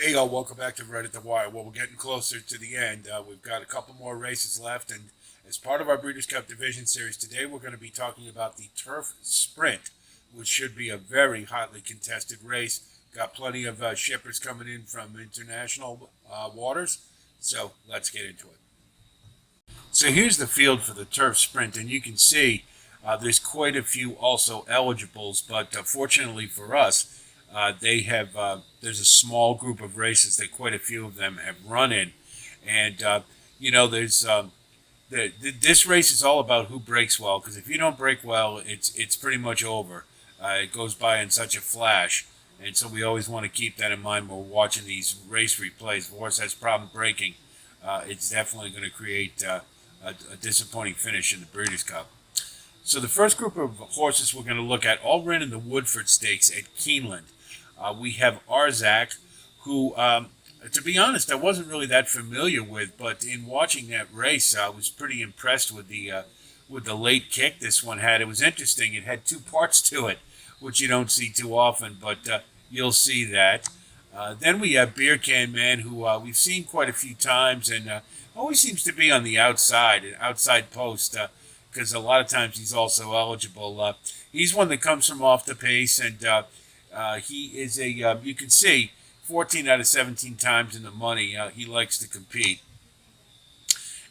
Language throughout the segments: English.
Hey y'all, welcome back to Right at the Wire. Well, we're getting closer to the end. We've got a couple more races left, and as part of our Breeders' Cup Division Series today, we're going to be talking about the Turf Sprint, which should be a very hotly contested race. Got plenty of shippers coming in from international waters, so let's get into it. So here's the field for the Turf Sprint, and you can see there's quite a few also eligibles, but fortunately for us, they have there's a small group of races that quite a few of them have run in, and there's this race is all about who breaks well, because if you don't break well, it's pretty much over. It goes by in such a flash, and so we always want to keep that in mind when we're watching these race replays. If a horse has problem breaking, it's definitely going to create a disappointing finish in the Breeders' Cup. So the first group of horses we're going to look at all ran in the Woodford Stakes at Keeneland. We have Arzak, who, to be honest, I wasn't really that familiar with, but in watching that race, I was pretty impressed with the late kick this one had. It was interesting. It had two parts to it, which you don't see too often, but you'll see that. Then we have Beer Can Man, who we've seen quite a few times, and always seems to be on the outside post, because a lot of times he's also eligible. He's one that comes from off the pace, and he is you can see, 14 out of 17 times in the money. He likes to compete.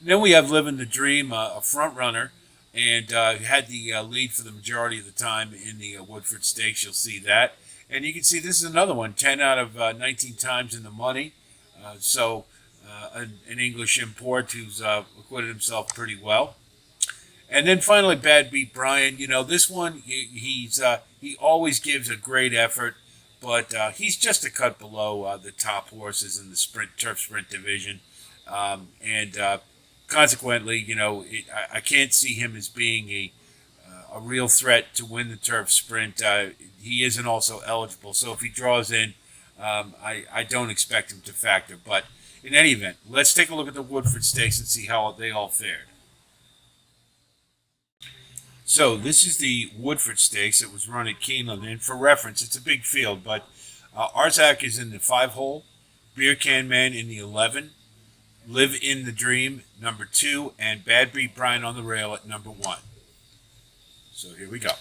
And then we have Living the Dream, a front runner, and had the lead for the majority of the time in the Woodford Stakes. You'll see that. And you can see this is another one, 10 out of 19 times in the money. An English import who's acquitted himself pretty well. And then finally, Bad Beat Brian. This one, he always gives a great effort, but he's just a cut below the top horses in the turf sprint division. Consequently, I can't see him as being a real threat to win the turf sprint. He isn't also eligible, so if he draws in, I don't expect him to factor. But in any event, let's take a look at the Woodford Stakes and see how they all fared. So this is the Woodford Stakes. It was run at Keeneland, and for reference, it's a big field, but Arzak is in the 5-hole, Beer Can Man in the 11, Live in the Dream, number 2, and Bad Beat Brian on the rail at number 1. So here we go.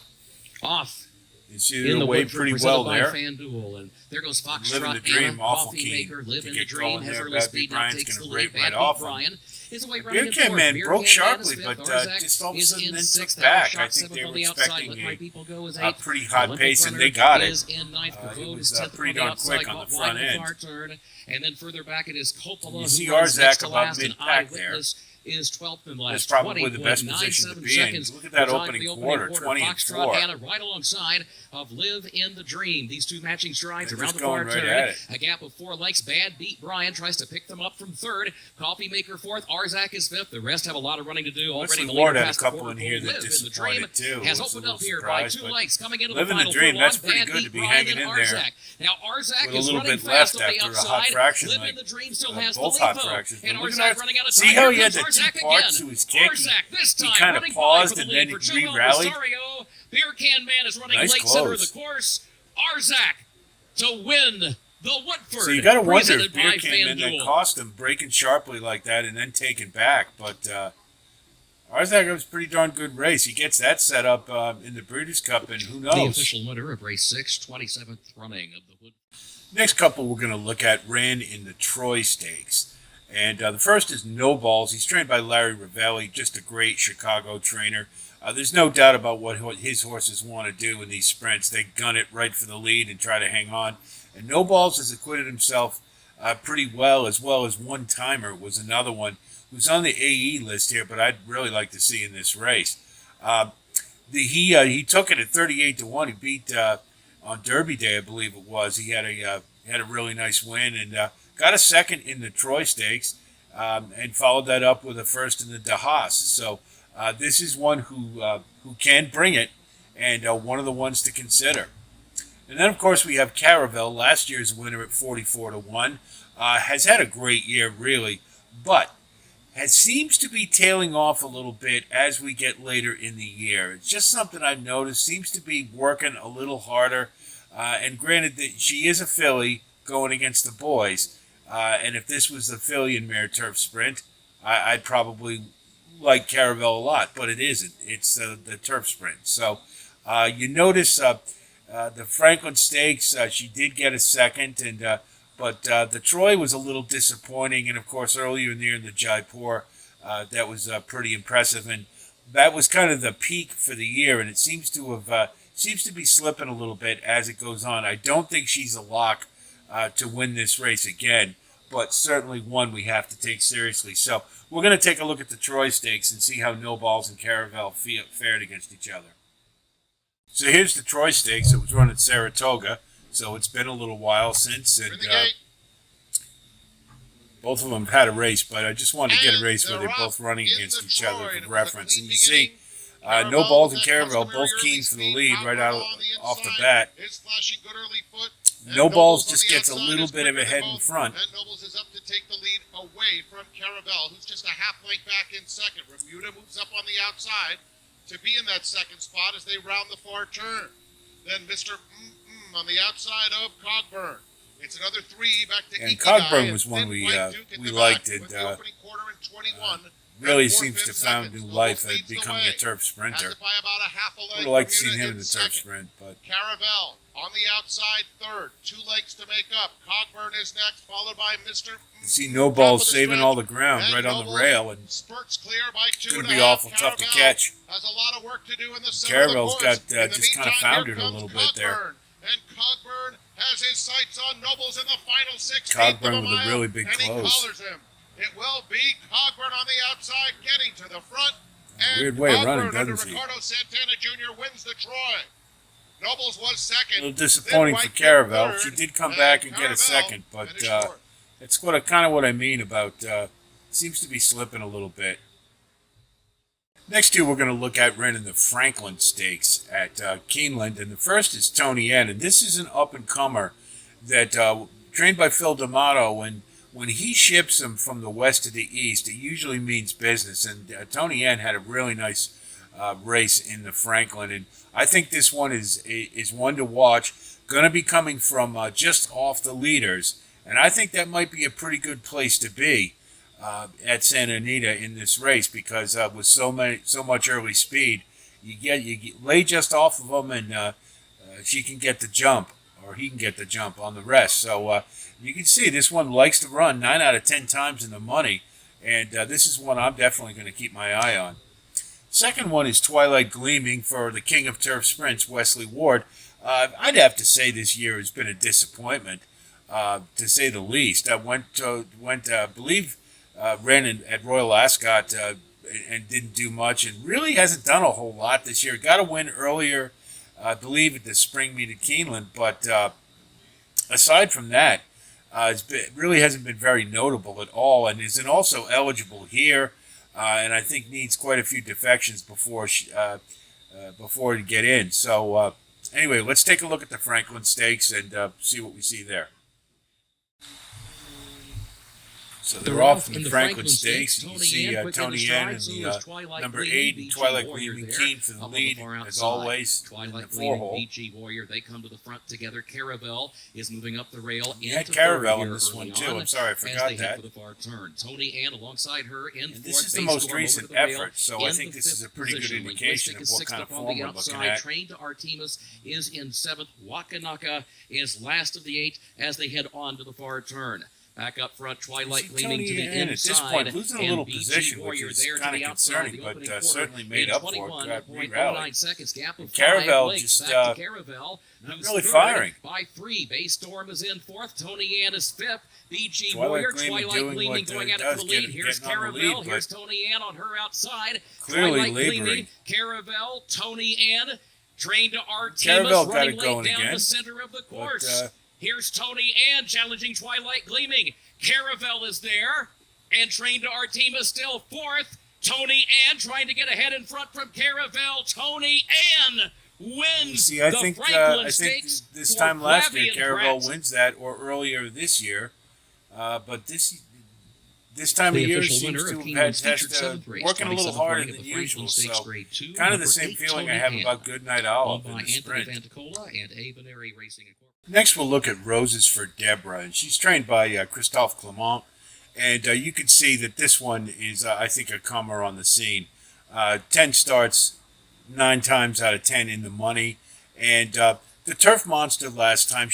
Off. You see it away pretty well there. FanDuel, and there goes Foxtrot. Live in the Dream, Anna, awful Coffee keen Maker, Live to in the get Dream going has there. early Bad speed, Beat now Brian's takes going the to lead. break right Bad off Beat him. Brian is away Beer running in Can fourth. Man Beer broke Can Man sharply, is but fifth. Arzak just all of a is sudden in then took sixth. back. Shot I think seventh they on were the outside. expecting Let my people go as a eighth. pretty hot Olympic pace, and Runner they got it. is in ninth. He Pavone was is tenth pretty on the darn outside. quick on the Caught front wide the end. far turn, and then further back it is Coppola, You see who runs next Arzak to about last, and mid-pack there. Eyewitness is 12th in last. That's probably the best position to 20.97 be in. seconds. Look at that We're talking opening the quarter, 20 and Foxtrot 4. Anna right alongside of Live in the Dream. These two matching strides They're around just the far going right turn. at it. A gap of 4 lengths. Bad Beat Brian tries to pick them up from third. Coffee Maker fourth. Arzak is fifth. The rest have a lot of running to do. Already the Ward leader had a past the couple quarter in here pole. that Live in the disappointed Dream too. has Was a opened little up here by surprised, 2 but lengths. Coming into Live the in the final Dream, furlong. that's pretty Bad good to Beat be Brian hanging and in there Arzak. Now Arzak with a is little running bit fast left on the after a hot outside. fraction, Live like in the Dream still has the both lead hot though. fractions. And But look at Arzak that. running out of See time. how Here he had comes the two Arzak parts again. to his kick? Arzak this He time kind of running paused by for and the then lead for he Chino re-rallied. Rosario. Beer Can Man is running Nice late center of the close. course. Arzak to win the Woodford. So you got to wonder if presented Beer by came in that FanDuel. cost him breaking sharply like that and then taking back. But Arzak was a pretty darn good race. He gets that set up in the Breeders' Cup, and who knows? The official winner of race 6, 27th running of the Woodford. Next couple we're going to look at ran in the Troy Stakes. And the first is No Balls. He's trained by Larry Ravelli, just a great Chicago trainer. There's no doubt about what his horses want to do in these sprints. They gun it right for the lead and try to hang on. And No Balls has acquitted himself pretty well as One-Timer was another one who's on the AE list here, but I'd really like to see in this race. He took it at 38-1. He beat on Derby Day, I believe it was. He had a really nice win and got a second in the Troy Stakes and followed that up with a first in the De Haas. So this is one who can bring it and one of the ones to consider. And then, of course, we have Caravel, last year's winner at 44-1. Has had a great year, really, but seems to be tailing off a little bit as we get later in the year. It's just something I've noticed. Seems to be working a little harder. And granted that she is a filly, going against the boys. And if this was the filly mare turf sprint, I'd probably like Caravel a lot, but it isn't. It's the turf sprint. So you notice the Franklin Stakes, she did get a second, and but the Troy was a little disappointing, and of course earlier in the year in the Jaipur, that was pretty impressive, and that was kind of the peak for the year, and it seems to be slipping a little bit as it goes on. I don't think she's a lock to win this race again, but certainly one we have to take seriously. So we're going to take a look at the Troy Stakes and see how No Balls and Caravel fared against each other. So here's the Troy Stakes. It was run at Saratoga, so it's been a little while since. And both of them had a race, but I just wanted to get a race where they're both running against each other for reference. And you see, No Balls and Caravel both keen for the lead right out off the bat. No Balls just gets a little bit of a head in front. And Nobles is up to take the lead away from Caravel, who's just a half length back in second. Remuda moves up on the outside to be in that second spot as they round the far turn. Then Mr. On the outside of Cogburn. It's another three back to and Cogburn was one we liked. And really seems to found new life at becoming a turf sprinter. Would have liked to see him in the turf sprint, but Caravel on the outside third, 2 legs to make up. Cogburn is next, followed by Mr. You see No Balls saving all the ground right on the rail, and spurts clear by 2.5. It's going to be awful tough to catch. Has a lot of work to do in the Caravel's got just kind of foundered a little bit there. And Cogburn has his sights on Nobles in the final 6. Cogburn with a really big close. And he collars him. It will be Cogburn on the outside, getting to the front. And weird way of running, Cogburn doesn't he? Ricardo Santana Jr. wins the Troy. Nobles was second. A little disappointing for Caravel. She did come back and get a second, but it's kind of what I mean about seems to be slipping a little bit. Next two we're going to look at running the Franklin Stakes at Keeneland, and the first is Tony N, and this is an up-and-comer that trained by Phil D'Amato. When he ships them from the west to the east, it usually means business, and Tony N had a really nice race in the Franklin, and I think this one is one to watch. Going to be coming from just off the leaders, and I think that might be a pretty good place to be at Santa Anita in this race, because with so much early speed, you lay just off of them, and she can get the jump, or he can get the jump on the rest. So you can see this one likes to run 9 out of 10 times in the money, and this is one I'm definitely going to keep my eye on. Second one is Twilight Gleaming for the king of turf sprints, Wesley Ward. I'd have to say this year has been a disappointment, to say the least. I ran at Royal Ascot and didn't do much, and really hasn't done a whole lot this year. Got a win earlier, I believe, at the spring meet at Keeneland, but aside from that, it really hasn't been very notable at all, and isn't also eligible here. And I think needs quite a few defections before to get in. So anyway, let's take a look at the Franklin Stakes and see what we see there. So they're off in the Franklin Stakes. You can see Tony N and the number 8, Twilight Gleaming, keen for the lead, as always, in the 4-hole. BG Warrior, they come to the front together. Caravel is moving up the rail. You had Caravel in this one, too. I'm sorry, I forgot that. For the far turn. Tony N alongside her in fourth. This is the most recent effort, so I think this is a pretty good indication of what kind of form we're looking at. Trained to Artemis is in 7th. Wakanaka is last of the 8 as they head on to the far turn. Back up front, Twilight Gleaming to the inside. At this point, losing a little position, which is kind of concerning, but certainly made up for it. Got re-rallied. Caravel just not really firing. By 3, Baystorm is in 4th. Tony Ann is 5th. BG Warrior, Twilight Gleaming going at it for the lead. Here's Caravel. Here's Tony Ann on her outside. Clearly Twilight Gleaming, Caravel, Tony Ann, trained to Artemis, running late down the center of the course. Here's Tony Ann challenging Twilight Gleaming. Caravel is there. And trained to Artemis still 4th. Tony Ann trying to get ahead in front from Caravel. Tony Ann wins I think Franklin Stakes this time last year, Flavian Caravel Pratt. wins that, or earlier this year. But this time The of year official seems winner to of have had Keeneland's featured test, seventh race, working a little 27th harder running than of the Franklin usual. Stakes So Grade 2, kind of the number same 8, feeling I Tony have Ann, about Goodnight Olive owned in by the Anthony sprint. Vanticola and Avenary Racing Incorporated. Next, we'll look at Roses for Deborah, and she's trained by Christophe Clement, and you can see that this one is, I think, a comer on the scene. 10 starts, 9 times out of 10 in the money, and the Turf Monster last time,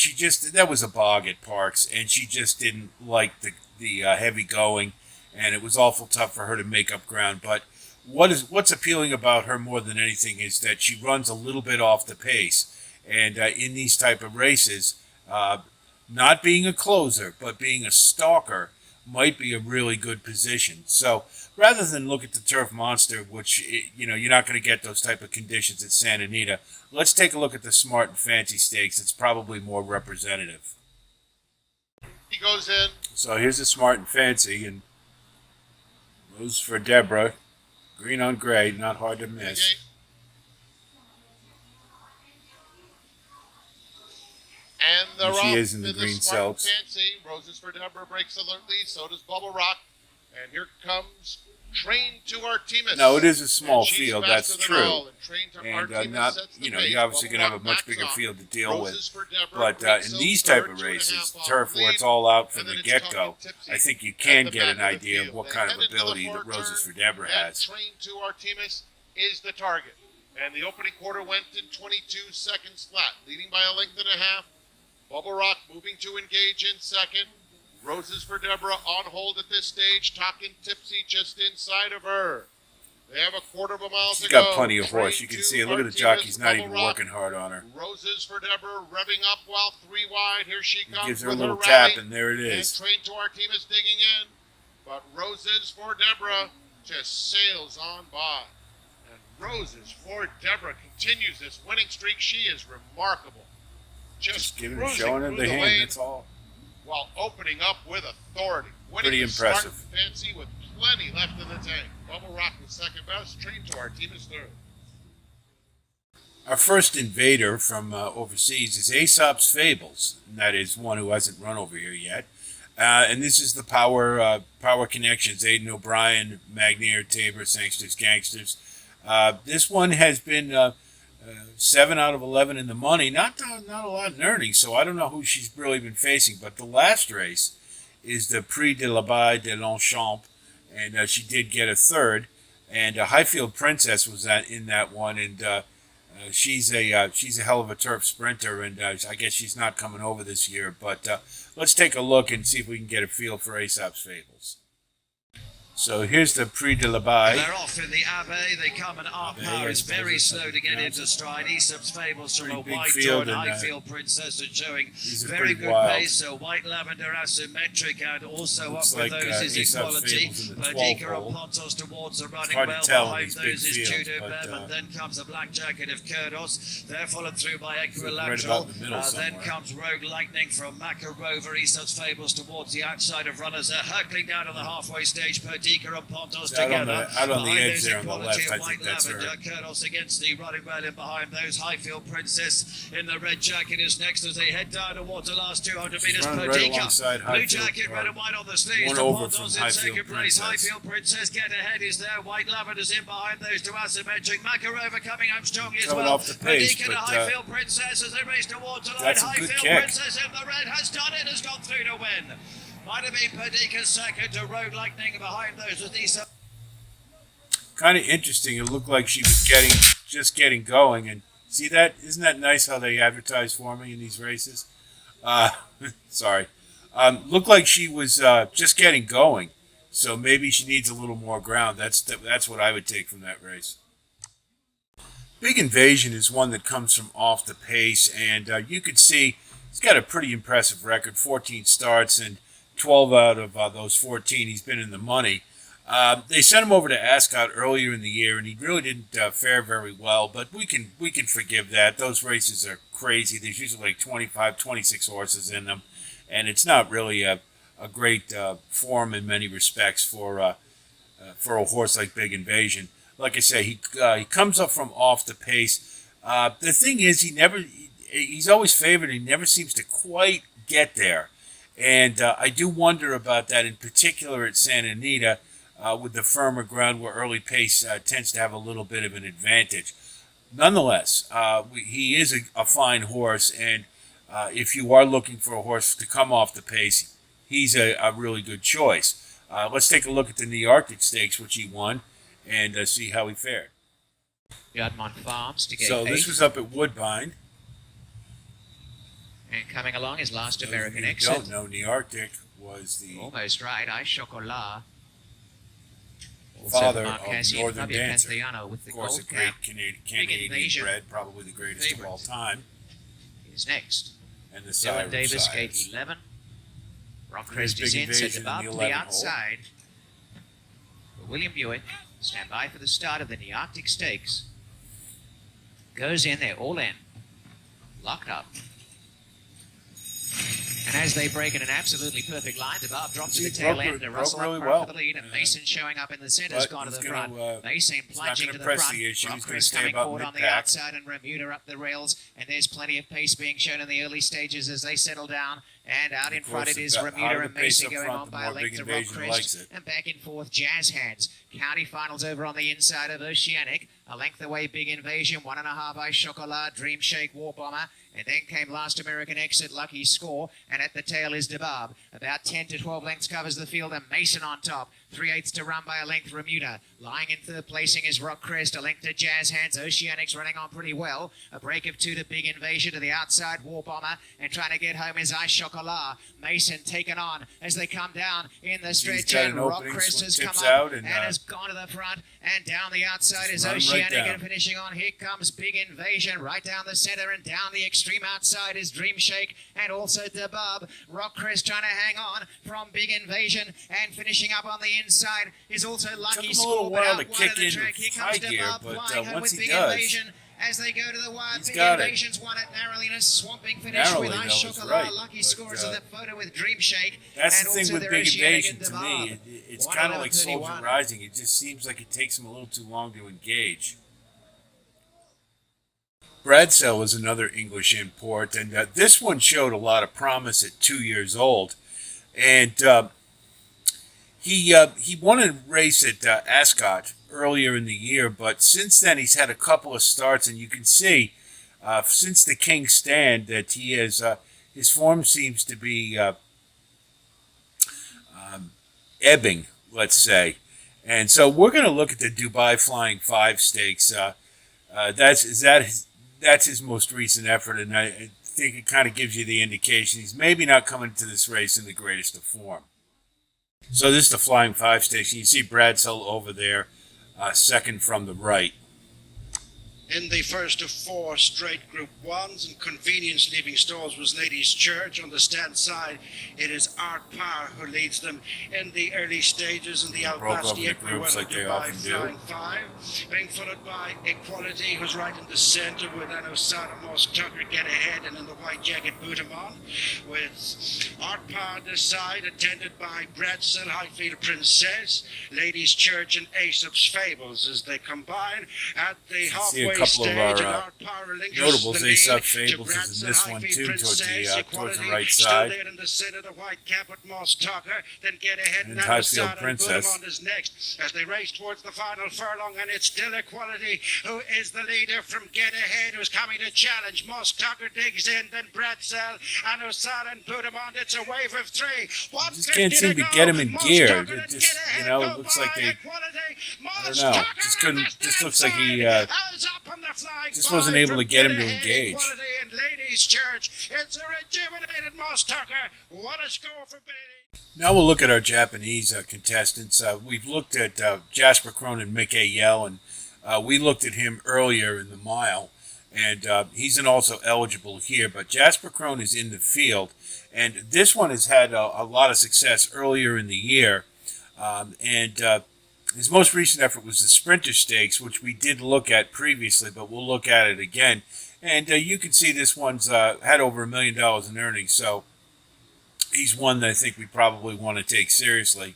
that was a bog at Parks, and she just didn't like the heavy going, and it was awful tough for her to make up ground. But what's appealing about her more than anything is that she runs a little bit off the pace. And in these type of races, not being a closer, but being a stalker might be a really good position. So rather than look at the Turf Monster, which, you're not going to get those type of conditions at Santa Anita, let's take a look at the Smart and Fancy Stakes. It's probably more representative. He goes in. So here's the Smart and Fancy, and Rose for Deborah. Green on gray, not hard to miss. Okay. And they're She off is in the to green Smart and silks. Fancy. Roses for Deborah breaks alertly. So does Bubble Rock. And here comes Train to Artemis. No, it is a small And she's field, faster that's than true. all, and Train to And Artemis not, sets the you're pace. obviously going to have a Bubble much Rock bigger backs field to off. deal with. Roses for Deborah, But Green in Silk these third, type of 2.5 races, off turf the where lead. it's all out from And the then it's get-go, Talking Tipsy I think you at can the get back an of the idea of field. what They kind of head into the ability that far Roses turn, for Deborah and has. Train to Artemis is the target. And the opening quarter went in 22 seconds flat, leading by a length and a half. Bubble Rock moving to engage in second. Roses for Deborah on hold at this stage. Talking Tipsy just inside of her. They have a quarter of a mile She's to go. got plenty of horse. Train You can to see it. Look at the Artemis, jockey's not Bubble even Rock. working hard on her. Roses for Deborah revving up while 3 wide. Here she He comes gives her a with little her tap, rally. and there it And is. Train to Artemis digging in. But Roses for Deborah just sails on by. And Roses for Deborah continues this winning streak. She is remarkable. Just giving her, cruising showing her through the the hand, lane that's all. while opening up with authority. Winning Pretty the Smart impressive. and Fancy with plenty left in the tank. Bubble Rock was second best. Train to Artemis third. Our first invader from overseas is Aesop's Fables, and that is one who hasn't run over here yet. And this is the Power Connections, Aidan O'Brien, Magnier, Tabor, Sangsters, Gangsters. This one has been 7 out of 11 in the money, not a lot in earnings, so I don't know who she's really been facing. But the last race is the Prix de l'Abbaye de Longchamp, and she did get a third. And Highfield Princess was in that one, and she's a hell of a turf sprinter, and I guess she's not coming over this year. But let's take a look and see if we can get a feel for Aesop's Fables. So here's the Prix de l'Abbaye. They're off in the Abbey. They come and Power is very slow to get into stride. Aesop's Fables from a Pretty big wide field, draw, and, Highfield Princess are showing these are very pretty good wild. pace. So White Lavender asymmetric and also Looks up with like, those is Aesop's Equality. Fables in the 12 Perdika hole. and Pontos towards the running hard to well. tell in Behind these big those is fields, Judo but, Bev, and then comes a black jacket of Kurdos. They're followed through by Right Equilateral. about in the middle Then somewhere. comes Rogue Lightning from Maca Rover. Aesop's Fables towards the outside of runners. They're hurtling down to the halfway stage. Perdika and Pontos Out on together. out on the Behind edge those there on the Equality left, and I think White that's her. Lavender. Kurdos against the running well in behind those. Highfield Princess in the red jacket is next as they head down towards the last 200 She's meters. running right Perdika, alongside blue Highfield, jacket, red and white on the sleeves. one The over Pontos from in Highfield second place. Princess. Highfield Princess get ahead is there. White Lavender's in behind those two asymmetric. Makarova coming home strong as Coming well. off the pace, Perdika to but, Highfield Princess as they race towards the line. that's a good Highfield kick. Princess in the red has done it, has gone through to win. Might have been Perdika second to Rogue Lightning behind those with these. Kind of interesting. It looked like she was just getting going, and see that? Isn't that nice how they advertise for me in these races? Sorry. Looked like she was just getting going, so maybe she needs a little more ground. That's what I would take from that race. Big Invasion is one that comes from off the pace, and you can see he's got a pretty impressive record. 14 starts, and 12 out of those 14 he's been in the money. They sent him over to Ascot earlier in the year, and he really didn't fare very well. But we can forgive that. Those races are crazy. There's usually like 25, 26 horses in them, and it's not really a great form in many respects for a horse like Big Invasion. Like I say, he comes up from off the pace. The thing is, he's always favored. He never seems to quite get there. And I do wonder about that, in particular at Santa Anita, with the firmer ground where early pace tends to have a little bit of an advantage. Nonetheless, he is a fine horse, and if you are looking for a horse to come off the pace, he's a really good choice. Let's take a look at the Nearctic Stakes, which he won, and see how he fared. Yardmont Farms to get So this was up at Woodbine. And coming along is Last American If you Exit. don't know, Nearctic was the Almost right. Ice Chocolat. father of Marquesi Northern Fabio Dancer. Castellano with the Of course, a gold great cap Canadian Invasion. bred, probably the greatest of all time. is next. And the Dylan Sire Davis, of gate Sires. 11. There's Rockrest is Big in, set Invasion the bar in the to the 11 hole. outside. For William Buick, stand by for the start of the Nearctic Stakes. Goes in, they're all in. Locked up. And as they break in an absolutely perfect line, the bar drops to the tail end. To Russell really up well. front for the lead, and Mason showing up in the centre has But gone to the he's front. gonna, Mason he's not plunging gonna to the press front. the issue. He's gonna Rockrest stay coming about forward on the mid-pack. outside, and Remuda up the rails. And there's plenty of pace being shown in the early stages as they settle down. And out in Of front course, it is the Remuda higher and the pace Mason up going front, on the by a more length Big to Invasion likes Rockrest. it. And back and forth, Jazz Hands. County finals over on the inside of Oceanic. A length away, Big Invasion. 1.5 Ice Chocolat, Dream Shake, War Bomber. And then came Last American Exit, Lucky Score. And at the tail is DeBarb. About 10 to 12 lengths covers the field, and Mason on top. 3/8 to run by a length, Remuda. Lying in third placing is Rockrest. A length to Jazz Hands. Oceanic's running on pretty well. A break of 2 to Big Invasion to the outside, War Bomber. And trying to get home is Ice Chocolat. Mason taken on as they come down in the stretch. got And an opening, Rockrest has tips come up out and and, has gone to the front. And down the outside is just run 'em right Oceanic. down. And finishing on, here comes Big Invasion. Right down the center and down the extreme outside is Dream Shake. And also DeBub. Rockrest trying to hang on from Big Invasion. And finishing up on the inside is also Lucky him a Score. little but while out to wide kick of the into track. Here high comes gear, DeBub but, flying home once with he Big does, Invasion. As they go to the wire, he's Big got it. Invasion's won it narrowly in a swamping finish Narrowly, with Ice though, is Chocolat. right, Lucky but, Scores of the photo with Dream Shake. That's and the thing also with their Big Oceanic Invasion and to DeBarb. me. It's kind of like Soldier 1:11:31. Rising. It just seems like it takes him a little too long to engage. Bradsell is another English import, and this one showed a lot of promise at 2 years old. And he won a race at Ascot earlier in the year, but since then he's had a couple of starts, and you can see since the King's Stand that he has his form seems to be ebbing, let's say. And so we're going to look at the Dubai Flying 5 Stakes. That's his most recent effort, and I think it kind of gives you the indication he's maybe not coming to this race in the greatest of form. So this is the Flying 5 Stakes. You see Bradsell over there, second from the right. In the first of 4 straight Group 1s, and convenience leaving stalls was Ladies' Church. On the stand side, it is Art Power who leads them in the early stages in the Broke up Al-Basti the groups like they Dubai often do. Flying 5, being followed by Equality, who's right in the center with Anosada Moss Tucker get ahead, and in the white jacket Boutamon, with Art Power this side, attended by Bradsell, Highfield Princess, Ladies' Church, and Aesop's Fables as they combine at the halfway couple of stage, our, and Art Power relinquishes notables, the Aesop's lead to Fables is in Bradsell, this one Highfield too, towards the Princess, towards the Equality, right still side. there in the center, the white cap with Moss Tucker, then get ahead And and Highfield Anosada Princess. and Boutamon is next as they race towards the final furlong, and it's still Equality who is the leader from Get Ahead, who's coming to challenge. Moss Tucker digs in, then Bradsell, Anosada and Boutamon. It's a wave of 3. Just can't seem to get him in gear. It just, it looks like they, I don't know, just looks like he just wasn't able to get him to engage. And Ladies' Church, it's a rejuvenated Moss Tucker. What a score for Beatty. Now we'll look at our Japanese contestants. We've looked at Jasper Krohn and Mick Yell, and we looked at him earlier in the mile, and he's also eligible here. But Jasper Krohn is in the field, and this one has had a lot of success earlier in the year, and his most recent effort was the Sprinter Stakes, which we did look at previously, but we'll look at it again. And you can see this one's had over $1 million in earnings, so he's one that I think we probably want to take seriously.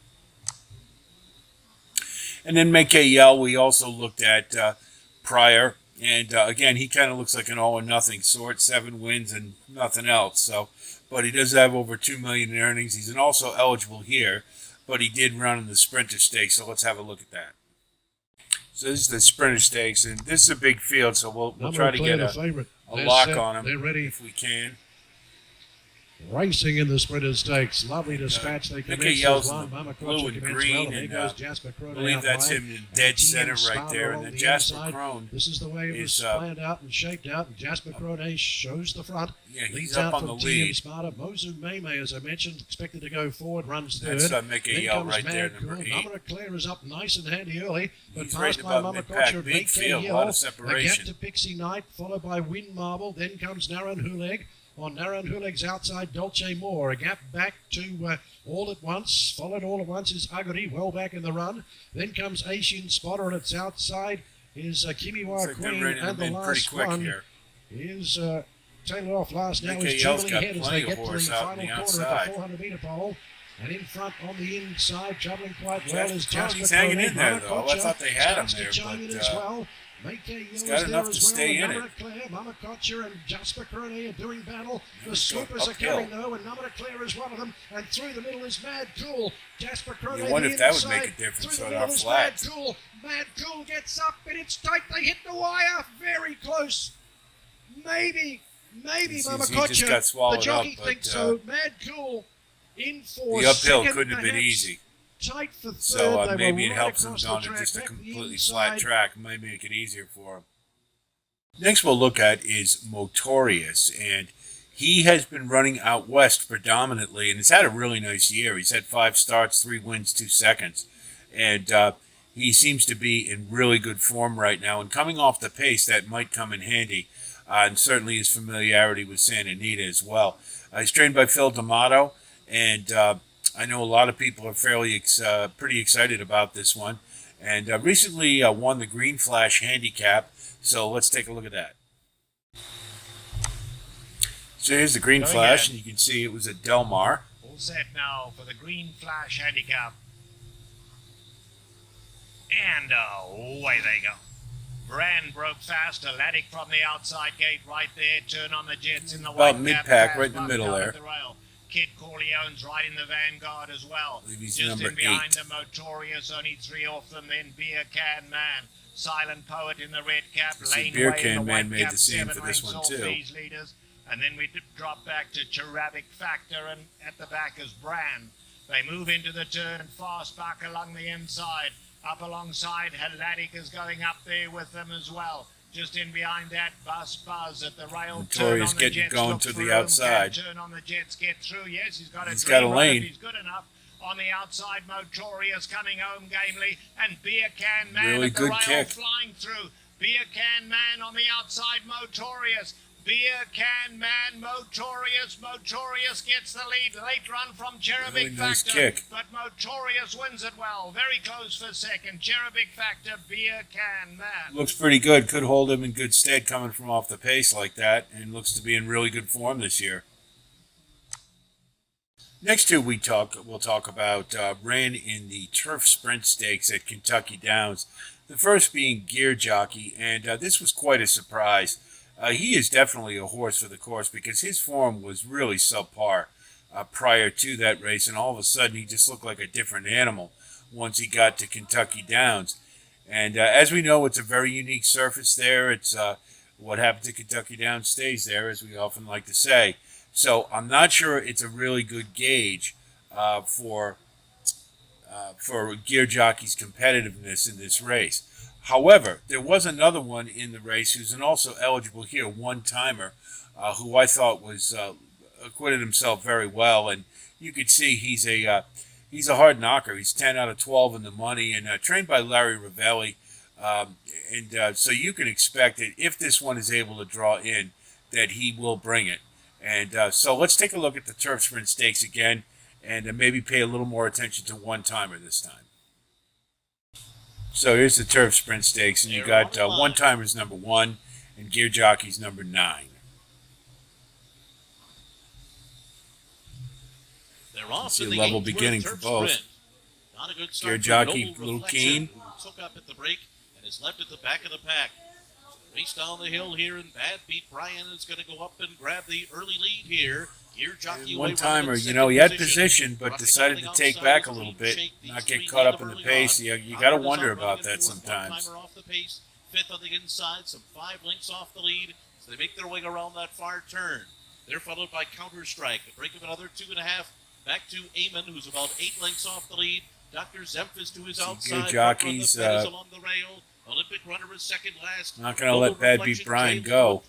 And then Mick Yell, we also looked at prior, and again, he kind of looks like an all-or-nothing sort, 7 wins and nothing else. So, but he does have over $2 million in earnings. He's also eligible here, but he did run in the Sprinter Stakes, so let's have a look at that. So this is the Sprinter Stakes, and this is a big field, so we'll try to get a lock on him. They're ready if we can. Racing in the Sprinter Stakes. Lovely dispatch. They Nicky yells in the blue and green, and I believe that's him in dead center right there. And then Jasper Crone. This is the way it was planned out and shaped out. And Jasper Crone shows the front. Yeah, he's leads up out on the from lead. Smarter. Mozu Meme, as I mentioned, expected to go forward, runs third. That's Mickey then Yell comes right there, Mad number Cool. 8. Mama Claire is up nice and handy early, but He's right passed by above Mama mid-pack. Kocher, Big Vacay field, a Hill. lot of A gap separation. to Pixie Knight, followed by Wind Marble. Then comes Naran Huleg. On Naran Huleg's outside, Dolce Moore. A gap back to All at Once. Followed All at Once is Aguri, well back in the run. Then comes Asian Spotter, and its outside is Kimiwa Queen. And the last one here. is tailored off last now Mickey is Yell's Jubilee got Head as plenty they of get to the horse out final on the corner outside. at the 400-meter pole. And in front on the inside, travelling quite well is Jasper Jasper hanging Crone. in there, Mama though. I Kocher thought they had him starts there, to chime but, in as well. He's got enough to stay in Mama it. Claire, Mama Kocher and Jasper Crone are doing battle. The Let's go Scoopers are uphill. coming though, and Mama Claire is one of them. And through the middle is Mad Cool. Jasper Crone You wonder the if that would make inside. a difference Through on the our middle is flats. Mad Cool. Mad Cool gets up, and it's tight. They hit the wire. Very close. Maybe He Mama just got Kocher. swallowed The jockey up, but, thinks so. Mad Cool in for The uphill second, couldn't have been perhaps. easy. Tight for third. So They maybe were it right helps him across the on track, just a back the completely inside. flat track. Might make it easier for him. Next we'll look at is Motorius, and he has been running out west predominantly, and he's had a really nice year. He's had 5 starts, 3 wins, 2 seconds, and he seems to be in really good form right now. And coming off the pace, that might come in handy, and certainly his familiarity with Santa Anita as well. He's trained by Phil D'Amato, and I know a lot of people are pretty excited about this one, and recently won the Green Flash Handicap. So let's take a look at that. So here's the Green Flash, and you can see it was at Del Mar. All set now for the Green Flash Handicap. And away they go. Brand broke fast. Atlantic from the outside gate right there. Turn on the Jets in the About white mid-pack, cap, right in the middle down there. at the rail. Kid Corleone's right in the vanguard as well. I believe he's Just number in behind 8. them, Motorius, only 3 off them. Then Beer Can Man. Silent Poet in the red cap. So Lane Beer Way in Can the Man white made cap. the same 7 for this lengths one off too. these leaders. And then we drop back to Cherubic Factor, and at the back is Brand. They move into the turn fast back along the inside. Up alongside, Helladic is going up there with them as well. Just in behind that, Buzz at the rail. Turn Notorious on the getting Jets, going look to for the room, outside. can turn on the Jets, get through. Yes, he's got a He's dream got a run lane. if he's good enough. On the outside, Motorius coming home gamely, and Beer Can Man Really at the good rail kick. flying through. Beer Can Man on the outside, Motorius. Beer Can Man, Motorius. Motorius gets the lead. Late run from Cherubic Really nice Factor. kick. But Motorius wins it well. Very close for second. Cherubic Factor, Beer Can Man. Looks pretty good. Could hold him in good stead coming from off the pace like that, and looks to be in really good form this year. Next two we'll talk about ran in the Turf Sprint Stakes at Kentucky Downs. The first being Gear Jockey, and this was quite a surprise. He is definitely a horse for the course because his form was really subpar prior to that race, and all of a sudden he just looked like a different animal once he got to Kentucky Downs. And as we know, it's a very unique surface there. It's what happened to Kentucky Downs stays there, as we often like to say. So I'm not sure it's a really good gauge for Gear Jockey's competitiveness in this race. However, there was another one in the race who's also eligible here, one-timer, who I thought was acquitted himself very well, and you could see he's a hard knocker. He's 10 out of 12 in the money, and trained by Larry Ravelli, so you can expect that if this one is able to draw in, that he will bring it. And so let's take a look at the Turf Sprint Stakes again, and maybe pay a little more attention to one-timer this time. So here's the Turf Sprint Stakes, and you got one-timers number 1 and Gear Jockeys number 9. They're off See in a the level Ainsworth beginning for Turf both. Sprint. Not a good start Gear for Jockey, Noble a little Reflection, keen. who took up at the break and is left at the back of the pack. Race down the hill here, and Bad Beat Brian is going to go up and grab the early lead here. Gear jockey One away timer, running in you know, he had second position, but Rocking decided on to the take outside back a is little Dream bit, Shake, the not get 3 caught lead up of in the early pace. on. You got to Howard is wonder out about running that in fourth, sometimes. one-timer off the pace, fifth on the inside, some 5 lengths off the lead. So they make their way around that far turn. They're followed by Counter Strike, a break of another 2.5. Back to Eamon, who's about 8 lengths off the lead. Dr. Zemf is to his outside. Jockeys, along the rail. Olympic runner is second last. Not going to let Bad Beat Brian go.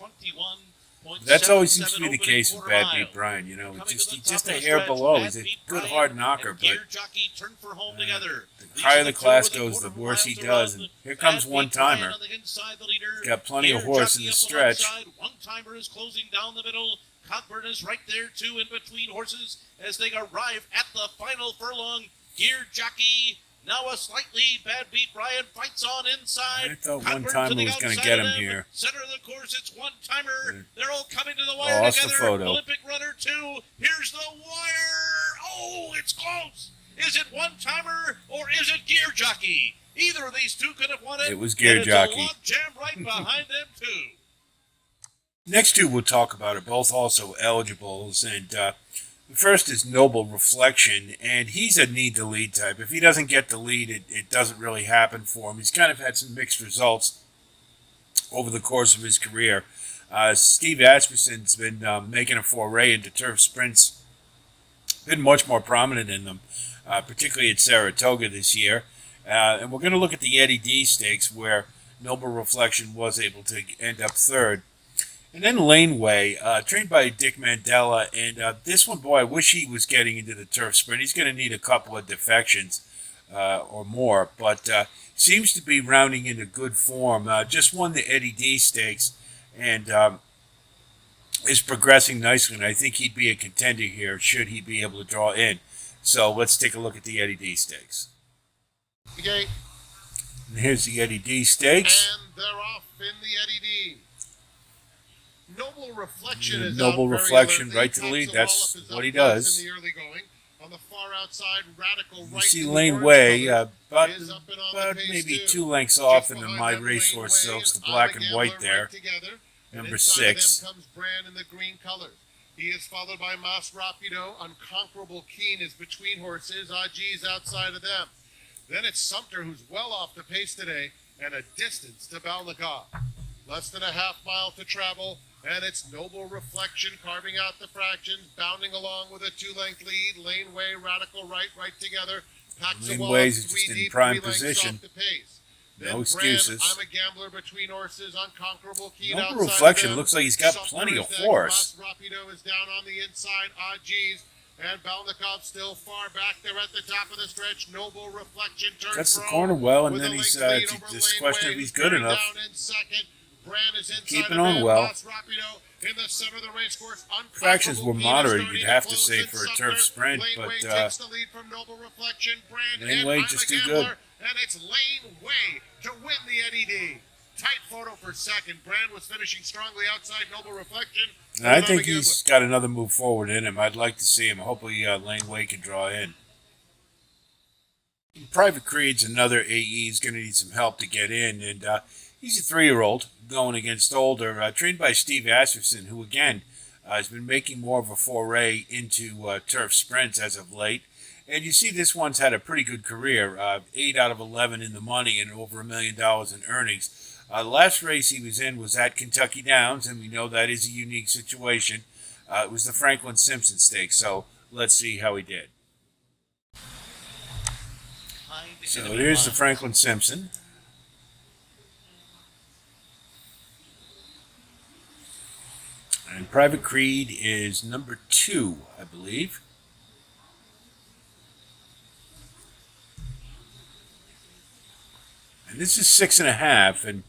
That's always seems to be the case with Bad Beat Brian. You know, he's just a hair below. He's a good hard knocker, but the higher the class goes, the worse he does. And here comes one timer. Got plenty of horse in the stretch. One timer is closing down the middle. Cockburn is right there too, in between horses as they arrive at the final furlong. Gear jockey. Now a slightly Bad Beat Brian fights on inside. I thought Cockburn one timer was going to get him here. Center of the course, it's one timer. They're all coming to the Oh, wire that's the together. photo. Olympic runner 2. Here's the wire. Oh, it's close. Is it one timer or is it Gear Jockey? Either of these two could have won it. It was Gear and Jockey. It's a log jam right behind them too. Next two we'll talk about are both also eligibles, and the first is Noble Reflection, and he's a need the lead type. If he doesn't get the lead, it doesn't really happen for him. He's kind of had some mixed results over the course of his career. Steve Asmussen's been making a foray into turf sprints, been much more prominent in them, particularly at Saratoga this year. And we're going to look at the Eddie D Stakes, where Noble Reflection was able to end up third. And then Laneway, trained by Dick Mandela, and this one, boy, I wish he was getting into the turf sprint. He's going to need a couple of defections or more, but seems to be rounding into good form. Just won the Eddie D Stakes and is progressing nicely, and I think he'd be a contender here should he be able to draw in. So let's take a look at the Eddie D Stakes. Okay. And here's the Eddie D Stakes. And they're off in the Eddie D. Noble Reflection is Noble out very Reflection, alert. right to the He lead. tops That's the wallop, is what he up once does. In the early going. On the far outside, Radical You right. see in the Lane orange Way, colors, but is up and on the about pace maybe too. 2 lengths off, Just and then behind My them, Racehorse Lane Way Silks, the and black I'm and a white Gambler there. right together. And Number inside 6. Them comes Bran in the green colors. He is followed by Mas Rapido. Unconquerable Keen is between horses. Aji's outside of them. Then it's Sumter, who's well off the pace today, and a distance to Balnagoff. Less than a half mile to travel, and it's Noble Reflection carving out the fractions, bounding along with a 2-length lead. Laneway, Radical right together. Packs Lane a Way's wallop, just 3 in deep, prime 3 lengths position. off the pace. Then No excuses. Brand, I'm a Gambler between horses. Unconquerable Keen Noble outside of Reflection them. looks like he's got Sumter plenty of is next. force. Mas Rapido is down on the inside. Aji's. And Balnikov still far back there at the top of the stretch. Noble Reflection turns Cuts the pro corner well, and with then a he's length lead it's over just a Lane question Way, if he's who's good very enough. Down in second. Brand is inside Keeping of on him. well. Mas Rapido in the center of the race course. Fractions were moderate, Unconquerable you'd have to Keen is say, starting for a close turf in sprint, Lane but Way takes the lead from Noble Reflection. Brand Lane and Way I'm just a too Gambler, good. and it's Lane Way to win the Eddie D. Tight photo for second. Brand was finishing strongly outside Noble Reflection. And I I'm think a Gambler. he's got another move forward in him. I'd like to see him. Hopefully Lane Way can draw in. Private Creed's another AE. He's going to need some help to get in, and he's a 3-year-old going against older, trained by Steve Asmussen, who again has been making more of a foray into turf sprints as of late. And you see this one's had a pretty good career, 8 out of 11 in the money and over $1 million in earnings. The last race he was in was at Kentucky Downs, and we know that is a unique situation. It was the Franklin Simpson Stakes, so let's see how he did. So here's the Franklin Simpson. And Private Creed is number 2, I believe. And this is 6.5, and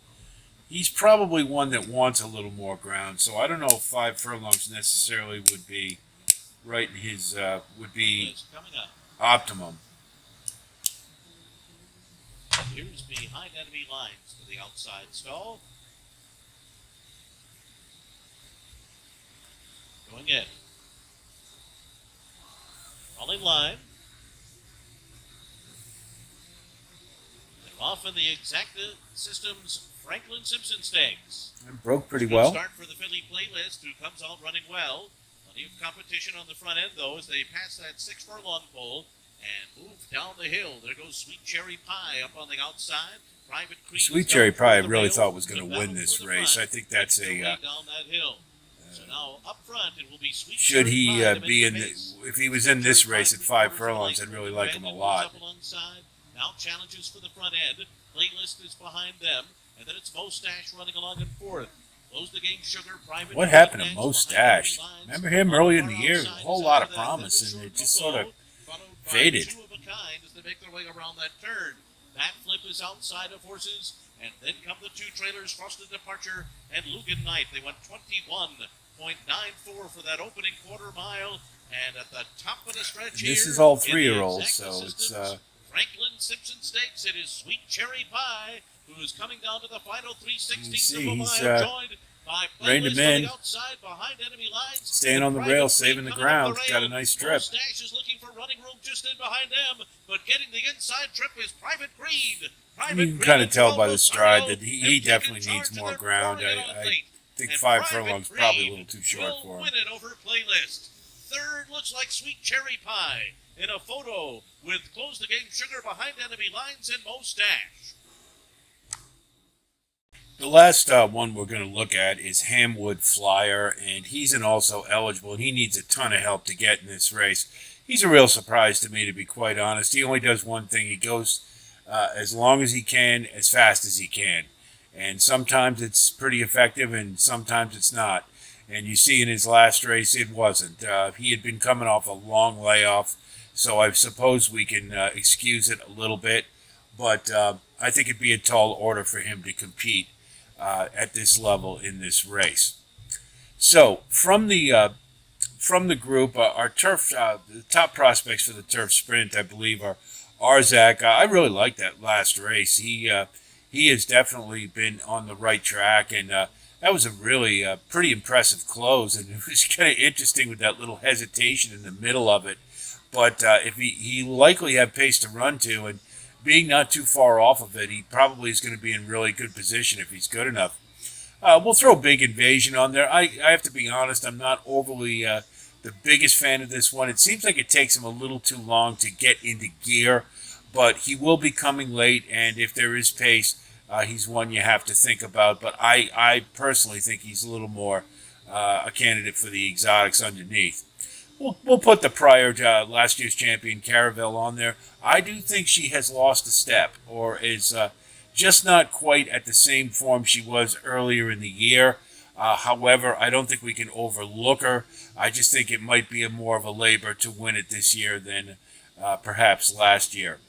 he's probably one that wants a little more ground. So I don't know if 5 furlongs necessarily would be right in his would be Coming up. optimum. Here's behind enemy lines to the outside stall. Going in. Rolling line. They're off in the Exacta Systems Franklin Simpson Stakes. And broke pretty Good well. Start for the Philly playlist, who comes out running well. Plenty of competition on the front end, though, as they pass that 6-furlong pole and move down the hill. There goes Sweet Cherry Pie up on the outside. Private Creed Sweet Cherry Pie, I really thought was going to win this race. I think that's a. down that hill. So now up front, it will be Sweet should Cherry he Pie be in? If he was in this race at 5 furlongs, I'd really like him a lot. Now challenges for the front end. Playlist is behind them, and then it's Mustache running along in fourth. Close the game, Sugar. Private. What happened to Mustache? Remember him early in the year? A whole lot of promise, and it just sort of faded. Two of a kind as they make their way around that turn. That flip is outside of horses, and then come the two trailers, Frosted Departure and Lugan Knight. They went 21.94 for that opening quarter mile, and at the top of the stretch here, this is all 3-year-olds, so it's Franklin Simpson Stakes. It is Sweet Cherry Pie, who is coming down to the final 3/16 of a mile, joined by reined him Playlist on in. the outside behind enemy lines. Staying on the rail, saving the ground. Got a nice trip. Mustache is looking for running room just in behind them, but getting the inside trip is Private Creed. You can kind of tell by the stride that he definitely needs more ground. I think 5 furlongs probably a little too short for him. Win it over Playlist. Third looks like Sweet Cherry Pie in a photo with Close the Game Sugar behind enemy lines and Mustache. The last one we're going to look at is Hamwood Flyer, and he's an also eligible, and he needs a ton of help to get in this race. He's a real surprise to me, to be quite honest. He only does one thing. He goes as long as he can, as fast as he can. And sometimes it's pretty effective, and sometimes it's not. And you see in his last race, it wasn't. He had been coming off a long layoff, so I suppose we can excuse it a little bit. But I think it'd be a tall order for him to compete at this level in this race. So from the group, our turf, the top prospects for the turf sprint, I believe, are Arzak. I really like that last race. He has definitely been on the right track, and that was a really pretty impressive close. And it was kind of interesting with that little hesitation in the middle of it. But if he likely have pace to run to, and being not too far off of it, he probably is going to be in really good position if he's good enough. We'll throw Big Invasion on there. I have to be honest, I'm not overly the biggest fan of this one. It seems like it takes him a little too long to get into gear, but he will be coming late, and if there is pace, he's one you have to think about. But I personally think he's a little more a candidate for the exotics underneath. We'll put the prior last year's champion Caravel on there. I do think she has lost a step, or is just not quite at the same form she was earlier in the year. However, I don't think we can overlook her. I just think it might be more of a labor to win it this year than perhaps last year.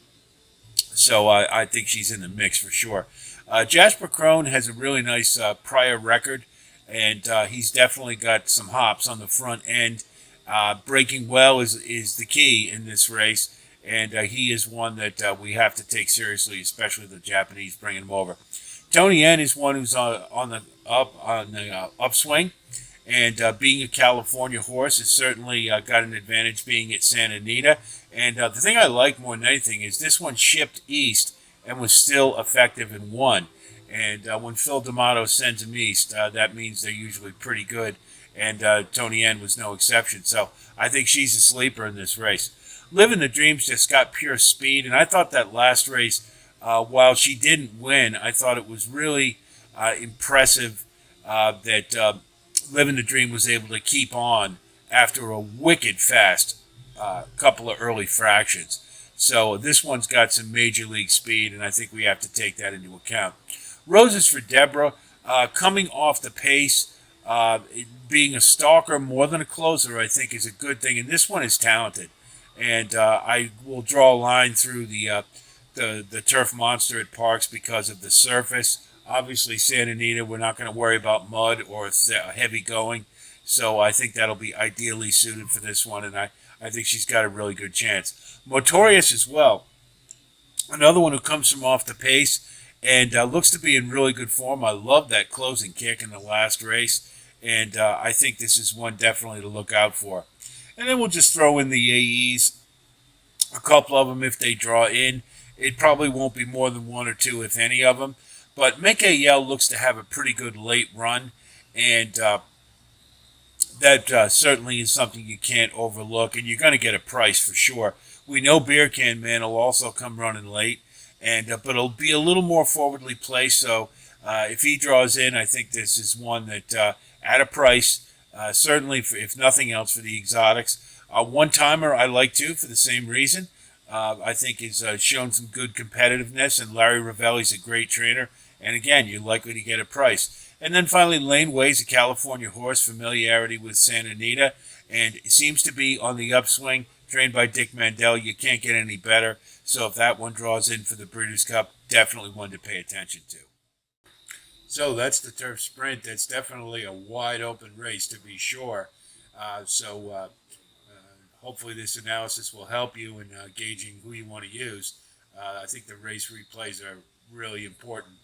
So I think she's in the mix for sure. Jasper Crone has a really nice prior record, and he's definitely got some hops on the front end. Breaking well is the key in this race, and he is one that we have to take seriously, especially the Japanese bringing him over. Tony N is one who's on the upswing, and being a California horse has certainly got an advantage being at Santa Anita. And the thing I like more than anything is this one shipped east and was still effective and won. And when Phil D'Amato sends them east, that means they're usually pretty good. And Tony N was no exception. So I think she's a sleeper in this race. Living the Dreams just got pure speed. And I thought that last race, while she didn't win, I thought it was really impressive that Living the Dream was able to keep on after a wicked fast couple of early fractions. So this one's got some major league speed, and I think we have to take that into account. Roses for Deborah, coming off the pace. Being a stalker more than a closer, I think, is a good thing. And this one is talented. And I will draw a line through the turf monster at Parks because of the surface. Obviously, Santa Anita, we're not going to worry about mud or heavy going. So I think that'll be ideally suited for this one. And I think she's got a really good chance. Motorius as well. Another one who comes from off the pace and looks to be in really good form. I love that closing kick in the last race. And I think this is one definitely to look out for. And then we'll just throw in the AEs, a couple of them if they draw in. It probably won't be more than one or two, if any of them. But Mikael looks to have a pretty good late run. And that certainly is something you can't overlook, and you're going to get a price for sure. We know Beer Can Man will also come running late, and but it'll be a little more forwardly placed. So if he draws in, I think this is one that at a price, certainly if nothing else for the exotics. One timer I like too for the same reason. I think he's shown some good competitiveness, and Larry Ravelli's a great trainer. And again, you're likely to get a price. And then finally, Lane Way's a California horse, familiarity with Santa Anita, and it seems to be on the upswing, trained by Dick Mandel. You can't get any better. So if that one draws in for the Breeders' Cup, definitely one to pay attention to. So that's the Turf Sprint. That's definitely a wide open race, to be sure. Hopefully this analysis will help you in gauging who you want to use. I think the race replays are really important,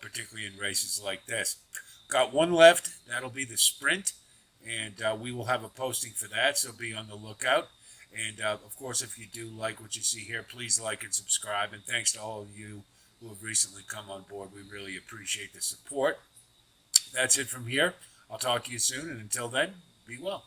particularly in races like this. Got one left. That'll be the Sprint, and we will have a posting for that, so be on the lookout. And, of course, if you do like what you see here, please like and subscribe. And thanks to all of you who have recently come on board. We really appreciate the support. That's it from here. I'll talk to you soon, and until then, be well.